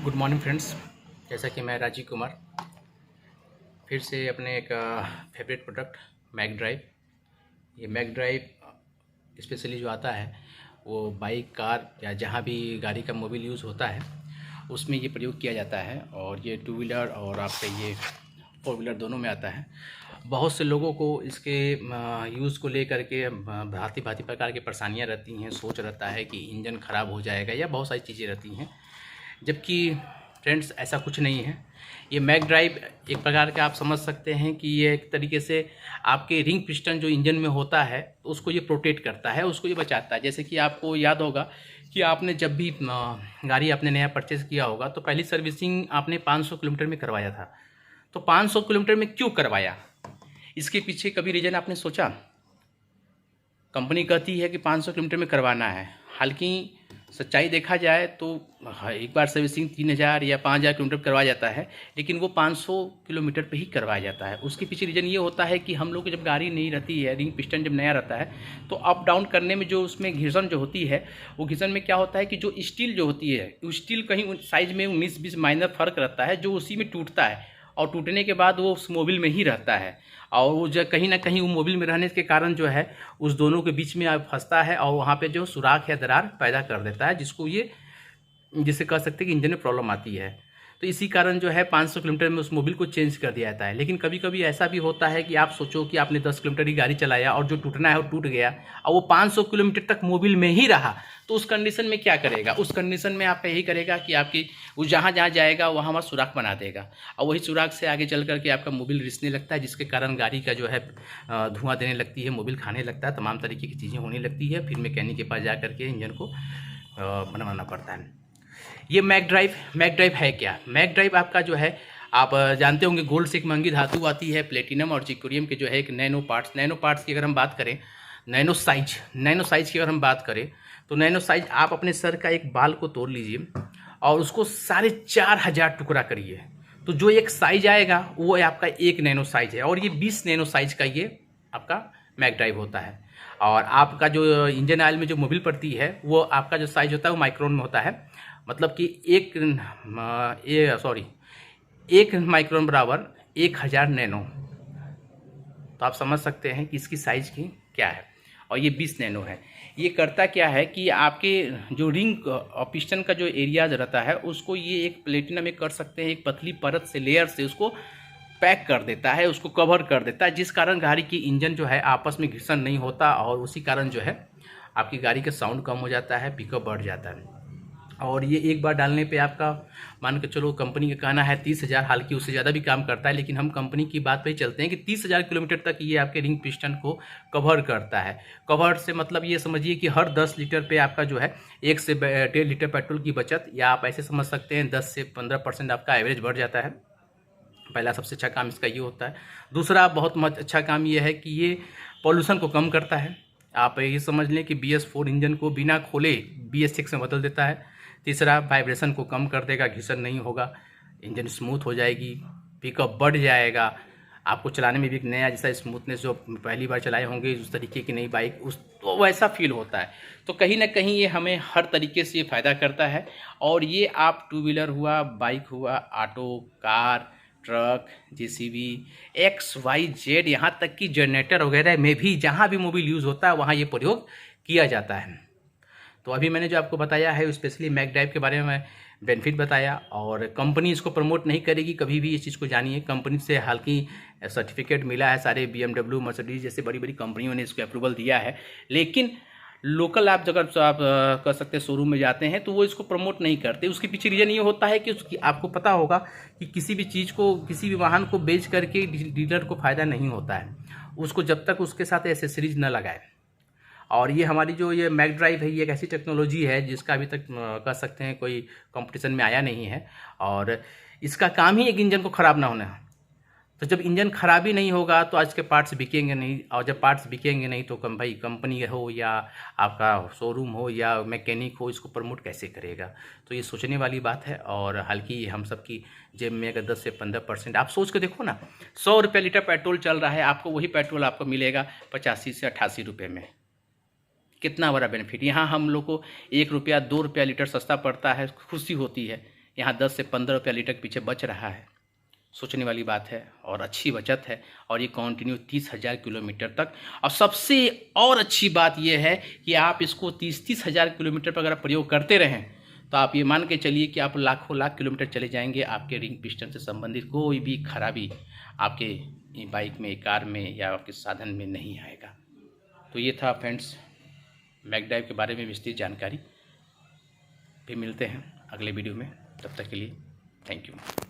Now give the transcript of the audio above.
Good morning friends. जैसा कि मैं राजीव कुमार फिर से अपने एक फेवरेट प्रोडक्ट मैक ड्राइव, ये मैक ड्राइव स्पेशली जो आता है वो बाइक, कार या जहाँ भी गाड़ी का मोबिल यूज़ होता है उसमें ये प्रयोग किया जाता है। और ये टू व्हीलर और आपका ये फोर व्हीलर दोनों में आता है। बहुत से लोगों को इसके यूज़ को लेकर के भांति भांति प्रकार की परेशानियाँ रहती हैं। सोच रहता है कि इंजन ख़राब हो जाएगा या बहुत सारी चीज़ें रहती हैं, जबकि फ्रेंड्स ऐसा कुछ नहीं है। ये मैक ड्राइव एक प्रकार का आप समझ सकते हैं कि ये एक तरीके से आपके रिंग पिस्टन जो इंजन में होता है उसको ये प्रोटेक्ट करता है, उसको ये बचाता है। जैसे कि आपको याद होगा कि आपने जब भी गाड़ी आपने नया परचेज़ किया होगा तो पहली सर्विसिंग आपने 500 किलोमीटर में करवाया था। तो 500 किलोमीटर में क्यों करवाया, इसके पीछे कभी रीज़न आपने सोचा? कंपनी कहती है कि 500 किलोमीटर में करवाना है, हालांकि सच्चाई देखा जाए तो एक बार सर्विसिंग 3000 या 5000 किलोमीटर करवाया जाता है, लेकिन वो 500 किलोमीटर पे ही करवाया जाता है। उसके पीछे रीज़न ये होता है कि हम लोग जब गाड़ी नहीं रहती है, रिंग पिस्टन जब नया रहता है तो अप डाउन करने में जो उसमें घिसन जो होती है, वो घिसन में क्या होता है कि जो स्टील जो होती है, वो स्टील कहीं साइज में 19-20 माइनर फ़र्क रहता है, जो उसी में टूटता है और टूटने के बाद वो उस मोबिल में ही रहता है। और वो जो कहीं ना कहीं वो मोबिल में रहने के कारण जो है उस दोनों के बीच में फंसता है और वहाँ पे जो सुराख या दरार पैदा कर देता है, जिसे कह सकते हैं कि इंजन में प्रॉब्लम आती है। तो इसी कारण जो है 500 किलोमीटर में उस मोबिल को चेंज कर दिया जाता है। लेकिन कभी कभी ऐसा भी होता है कि आप सोचो कि आपने 10 किलोमीटर की गाड़ी चलाया और जो टूटना है वो टूट गया और वो 500 किलोमीटर तक मोबिल में ही रहा, तो उस कंडीशन में क्या करेगा? उस कंडीशन में आपका यही करेगा कि आपकी वो जहाँ जहाँ जाएगा वहाँ वहाँ सुराख बना देगा और वही सुराख से आगे चल करके आपका मोबिल रिसने लगता है, जिसके कारण गाड़ी का जो है धुआं देने लगती है, मोबिल खाने लगता है, तमाम तरीके की चीज़ें होने लगती है। फिर मैकेनिक के पास जा करके इंजन को बनवाना पड़ता है। ये मैक ड्राइव है क्या? मैक ड्राइव आपका जो है, आप जानते होंगे गोल्ड से एक महंगी धातु आती है, प्लेटिनम और जिर्कोनियम के जो है एक नैनो पार्ट्स की अगर हम बात करें, नैनो साइज की अगर हम बात करें तो नैनो साइज आप अपने सर का एक बाल को तोड़ लीजिए और उसको 4500 टुकड़ा करिए, तो जो एक साइज आएगा वो आपका एक नैनो साइज है और ये 20 नैनो साइज का ये आपका मैक ड्राइव होता है। और आपका जो इंजन ऑयल में जो मोबिल पड़ती है वो आपका जो साइज होता है वो माइक्रोन में होता है, मतलब कि एक माइक्रोन बराबर 1000 नैनो। तो आप समझ सकते हैं कि इसकी साइज की क्या है। और ये 20 नैनो है। ये करता क्या है कि आपके जो रिंग और पिस्टन का जो एरिया रहता है उसको ये एक प्लेटिनम में कर सकते हैं, एक पतली परत से, लेयर से उसको पैक कर देता है, उसको कवर कर देता है, जिस कारण गाड़ी की इंजन जो है आपस में घर्षण नहीं होता और उसी कारण जो है आपकी गाड़ी का साउंड कम हो जाता है, पिकअप बढ़ जाता है। और ये एक बार डालने पे आपका मान के चलो, कंपनी का कहना है 30,000, हालांकि उससे ज़्यादा भी काम करता है, लेकिन हम कंपनी की बात पे ही चलते हैं कि 30,000 किलोमीटर तक ये आपके रिंग पिस्टन को कवर करता है। कवर से मतलब ये समझिए कि हर 10 लीटर पे आपका जो है 1 से 1.5 लीटर पेट्रोल की बचत, या आप ऐसे समझ सकते हैं 10 से 15% आपका एवरेज बढ़ जाता है। पहला सबसे अच्छा काम इसका ये होता है। दूसरा बहुत अच्छा काम ये है कि ये पॉल्यूशन को कम करता है। आप ये समझ लें कि BS4 इंजन को बिना खोले BS6 में बदल देता है। तीसरा, वाइब्रेशन को कम कर देगा, घिसन नहीं होगा, इंजन स्मूथ हो जाएगी, पिकअप बढ़ जाएगा, आपको चलाने में भी एक नया जैसा स्मूथनेस, जो पहली बार चलाए होंगे उस तरीके की नई बाइक उस तो वैसा फील होता है। तो कहीं ना कहीं ये हमें हर तरीके से फ़ायदा करता है। और ये आप टू व्हीलर हुआ, बाइक हुआ, auto, car, truck, JCB, XYZ, यहाँ तक कि जनरेटर वगैरह में भी जहाँ भी मोबिल यूज़ होता है वहाँ ये प्रयोग किया जाता है। तो अभी मैंने जो आपको बताया है स्पेशली मैक ड्राइव के बारे में बेनिफिट बताया, और कंपनी इसको प्रमोट नहीं करेगी कभी भी, इस चीज़ को जानिए। कंपनी से हालांकि सर्टिफिकेट मिला है, सारे BMW, मर्सिडीज जैसे बड़ी बड़ी कंपनियों ने इसको अप्रूवल दिया है, लेकिन लोकल आप जगह आप कह सकते हैं शोरूम में जाते हैं तो वो इसको प्रमोट नहीं करते। उसके पीछे रीज़न ये होता है कि उसकी आपको पता होगा कि किसी भी चीज़ को, किसी भी वाहन को बेच करके डीलर को फ़ायदा नहीं होता है, उसको जब तक उसके साथ एसेसरीज न लगाए। और ये हमारी जो ये मैक ड्राइव है, ये एक ऐसी टेक्नोलॉजी है जिसका अभी तक कह सकते हैं कोई कंपटीशन में आया नहीं है, और इसका काम ही एक इंजन को ख़राब ना होना है। तो जब इंजन खराब ही नहीं होगा तो आज के पार्ट्स बिकेंगे नहीं, और जब पार्ट्स बिकेंगे नहीं तो भाई कंपनी हो या आपका शोरूम हो या मैकेनिक हो, इसको प्रमोट कैसे करेगा? तो ये सोचने वाली बात है। और हालांकि हम सब की जेब में अगर 10 से 15% आप सोच के देखो ना, 100 रुपये लीटर पेट्रोल चल रहा है, आपको वही पेट्रोल आपको मिलेगा 85 से 88 रुपये में। कितना बड़ा बेनिफिट! यहाँ हम लोग को 1 रुपया 2 रुपया लीटर सस्ता पड़ता है, खुशी होती है यहाँ 10 से 15 रुपया लीटर के पीछे बच रहा है, सोचने वाली बात है और अच्छी बचत है। और ये कंटिन्यू 30,000 किलोमीटर तक। और सबसे और अच्छी बात ये है कि आप इसको 30,000 किलोमीटर पर अगर आप प्रयोग करते रहें तो आप ये मान के चलिए कि आप लाखों लाख किलोमीटर चले जाएंगे, आपके रिंग पिस्टन से संबंधित कोई भी खराबी आपके बाइक में, कार में या आपके साधन में नहीं आएगा। तो ये था फ्रेंड्स मैगड्राइव के बारे में विस्तृत जानकारी। फिर मिलते हैं अगले वीडियो में, तब तक के लिए थैंक यू।